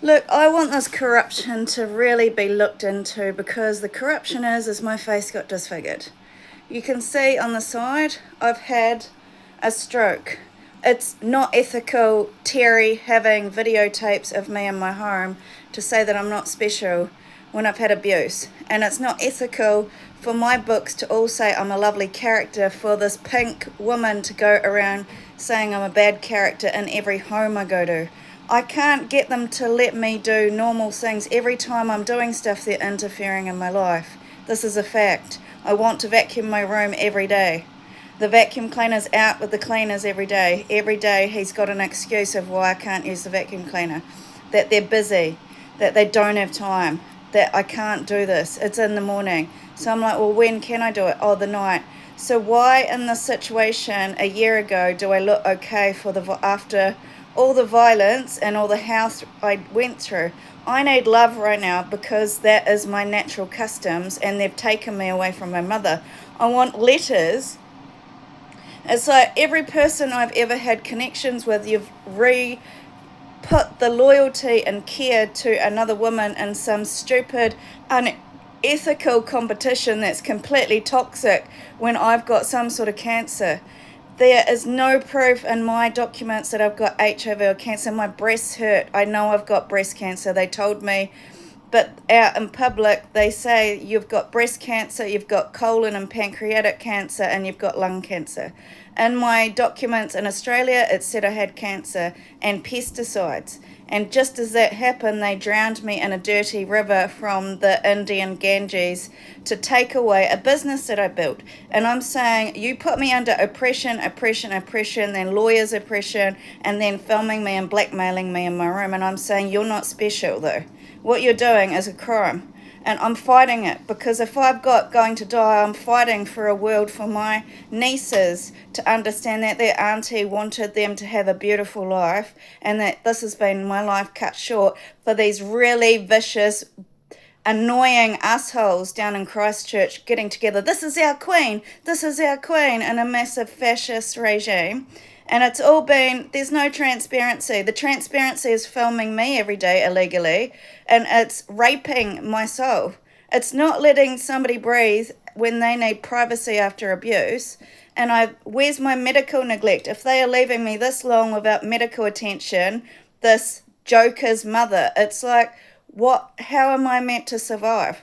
Look, I want this corruption to really be looked into because the corruption is my face got disfigured. You can see on the side, I've had a stroke. It's not ethical, Terry, having videotapes of me in my home to say that I'm not special when I've had abuse. And it's not ethical for my books to all say I'm a lovely character, for this pink woman to go around saying I'm a bad character in every home I go to. I can't get them to let me do normal things. Every time I'm doing stuff, they're interfering in my life. This is a fact. I want to vacuum my room every day. The vacuum cleaner's out with the cleaners every day. Every day he's got an excuse of why I can't use the vacuum cleaner. That they're busy, that they don't have time, that I can't do this. It's in the morning. So I'm like, well, when can I do it? Oh, the night. So why in this situation a year ago do I look okay for after all the violence and all the house I went through? I need love right now because that is my natural customs and they've taken me away from my mother. I want letters. It's like every person I've ever had connections with, you've put the loyalty and care to another woman in some stupid, unethical competition that's completely toxic when I've got some sort of cancer. There is no proof in my documents that I've got HIV or cancer. My breasts hurt. I know I've got breast cancer. They told me, but out in public, they say you've got breast cancer, you've got colon and pancreatic cancer, and you've got lung cancer. In my documents in Australia, it said I had cancer and pesticides. And just as that happened, they drowned me in a dirty river from the Indian Ganges to take away a business that I built. And I'm saying, you put me under oppression, then lawyers' oppression, and then filming me and blackmailing me in my room. And I'm saying, you're not special, though. What you're doing is a crime. And I'm fighting it because if I've got going to die, I'm fighting for a world for my nieces to understand that their auntie wanted them to have a beautiful life and that this has been my life cut short for these really vicious, annoying assholes down in Christchurch getting together. This is our queen, in a massive fascist regime. And it's all been, there's no transparency. The transparency is filming me every day illegally, and it's raping my soul. It's not letting somebody breathe when they need privacy after abuse. And where's my medical neglect? If they are leaving me this long without medical attention, this joker's mother, it's like, how am I meant to survive?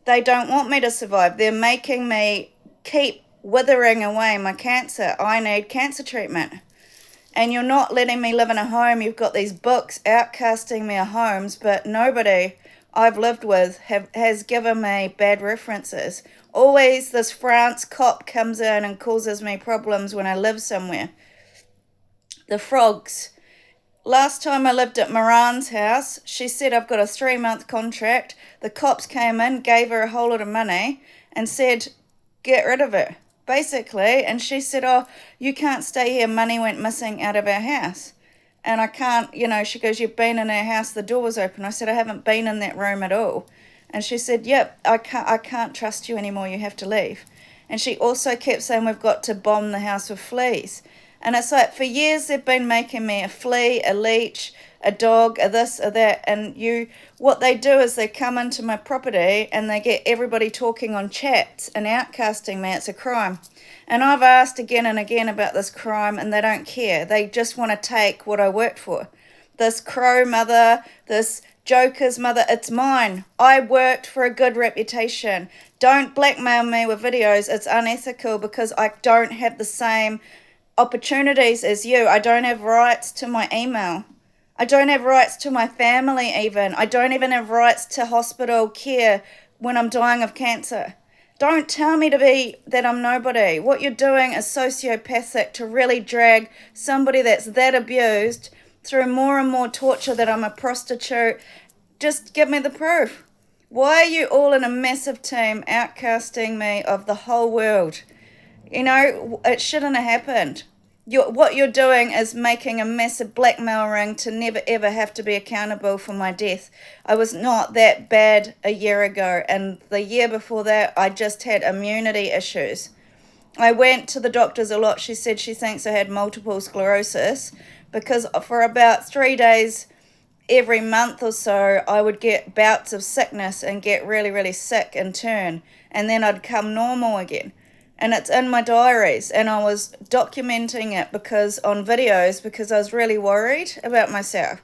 They don't want me to survive. They're making me keep withering away my cancer. I need cancer treatment. And you're not letting me live in a home. You've got these books outcasting me of homes, but nobody I've lived with has given me bad references. Always this France cop comes in and causes me problems when I live somewhere. The frogs. Last time I lived at Moran's house, she said I've got a 3-month contract. The cops came in, gave her a whole lot of money and said, get rid of her, basically. And she said, oh, you can't stay here. Money went missing out of our house. And I can't, she goes, you've been in our house, the door was open. I said, I haven't been in that room at all. And she said, yep, I can't trust you anymore. You have to leave. And she also kept saying, we've got to bomb the house with fleas. And it's like, for years they've been making me a flea, a leech, a dog, a this, a that. And what they do is they come into my property and they get everybody talking on chats and outcasting me. It's a crime. And I've asked again and again about this crime and they don't care. They just want to take what I worked for. This crow mother, this joker's mother, it's mine. I worked for a good reputation. Don't blackmail me with videos. It's unethical because I don't have the same opportunities as you. I don't have rights to my email. I don't have rights to my family even. I don't even have rights to hospital care when I'm dying of cancer. Don't tell me that I'm nobody. What you're doing is sociopathic to really drag somebody that's that abused through more and more torture that I'm a prostitute. Just give me the proof. Why are you all in a massive team outcasting me of the whole world? It shouldn't have happened. What you're doing is making a massive blackmail ring to never ever have to be accountable for my death. I was not that bad a year ago, and the year before that, I just had immunity issues. I went to the doctors a lot. She said she thinks I had multiple sclerosis because for about 3 days, every month or so, I would get bouts of sickness and get really, really sick in turn. And then I'd come normal again. And it's in my diaries. And I was documenting it on videos because I was really worried about myself.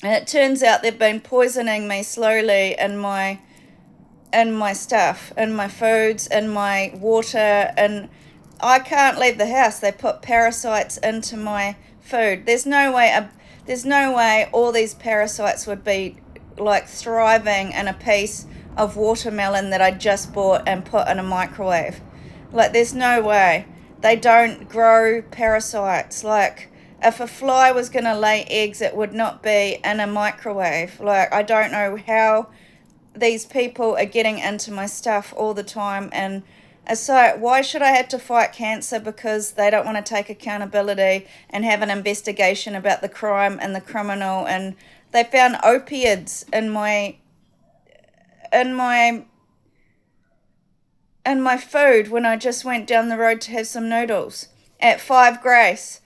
And it turns out they've been poisoning me slowly in my stuff, in my foods, in my water, and I can't leave the house. They put parasites into my food. There's no way all these parasites would be like thriving in a piece of watermelon that I just bought and put in a microwave. Like, there's no way. They don't grow parasites. Like, if a fly was going to lay eggs, it would not be in a microwave. Like, I don't know how these people are getting into my stuff all the time. And so why should I have to fight cancer? Because they don't want to take accountability and have an investigation about the crime and the criminal. And they found opiates in my food when I just went down the road to have some noodles at Five Grace.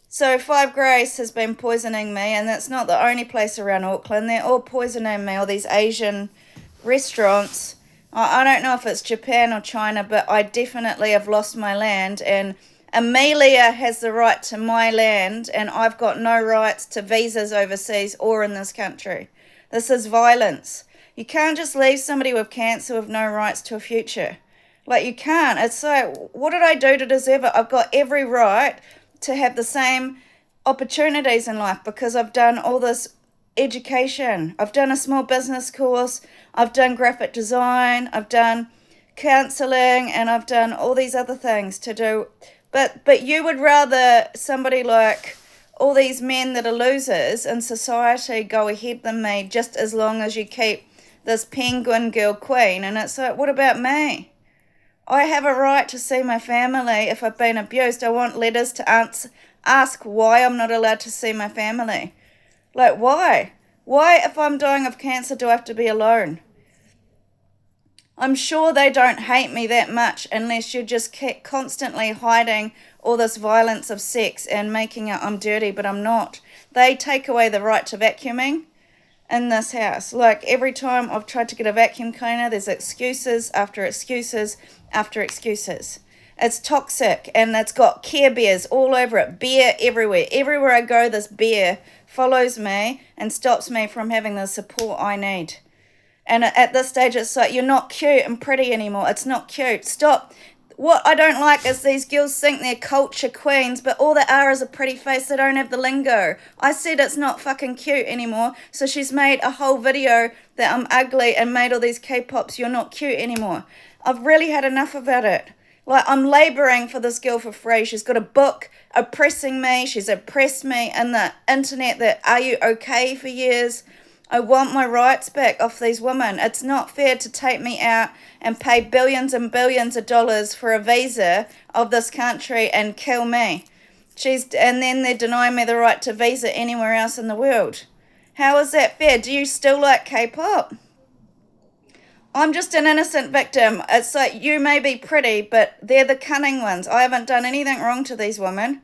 So Five Grace has been poisoning me, and that's not the only place around Auckland. They're all poisoning me, all these Asian restaurants. I don't know if it's Japan or China, but I definitely have lost my land, and Amelia has the right to my land, and I've got no rights to visas overseas or in this country. This is violence. You can't just leave somebody with cancer with no rights to a future. Like, you can't. It's like, what did I do to deserve it? I've got every right to have the same opportunities in life because I've done all this education. I've done a small business course. I've done graphic design. I've done counseling, and I've done all these other things to do. But you would rather somebody like all these men that are losers in society go ahead than me, just as long as you keep this penguin girl queen. And it's like, what about me? I have a right to see my family if I've been abused. I want letters to ask why I'm not allowed to see my family. Like, why? Why, if I'm dying of cancer, do I have to be alone? I'm sure they don't hate me that much unless you're just constantly hiding all this violence of sex and making it I'm dirty, but I'm not. They take away the right to vacuuming in this house. Like, every time I've tried to get a vacuum cleaner, there's excuses after excuses after excuses. It's toxic, and it's got Care Bears all over it. Beer everywhere. Everywhere I go, this bear follows me and stops me from having the support I need. And at this stage, it's like, you're not cute and pretty anymore. It's not cute. Stop. What I don't like is these girls think they're culture queens, but all they are is a pretty face. They don't have the lingo. I said it's not fucking cute anymore, so she's made a whole video that I'm ugly and made all these K-pops. You're not cute anymore. I've really had enough about it. Like, I'm labouring for this girl for free. She's got a book oppressing me. She's oppressed me in the internet that Are You Okay for years. I want my rights back off these women. It's not fair to take me out and pay billions and billions of dollars for a visa of this country and kill me. And then they're denying me the right to visa anywhere else in the world. How is that fair? Do you still like K-pop? I'm just an innocent victim. It's like, you may be pretty, but they're the cunning ones. I haven't done anything wrong to these women.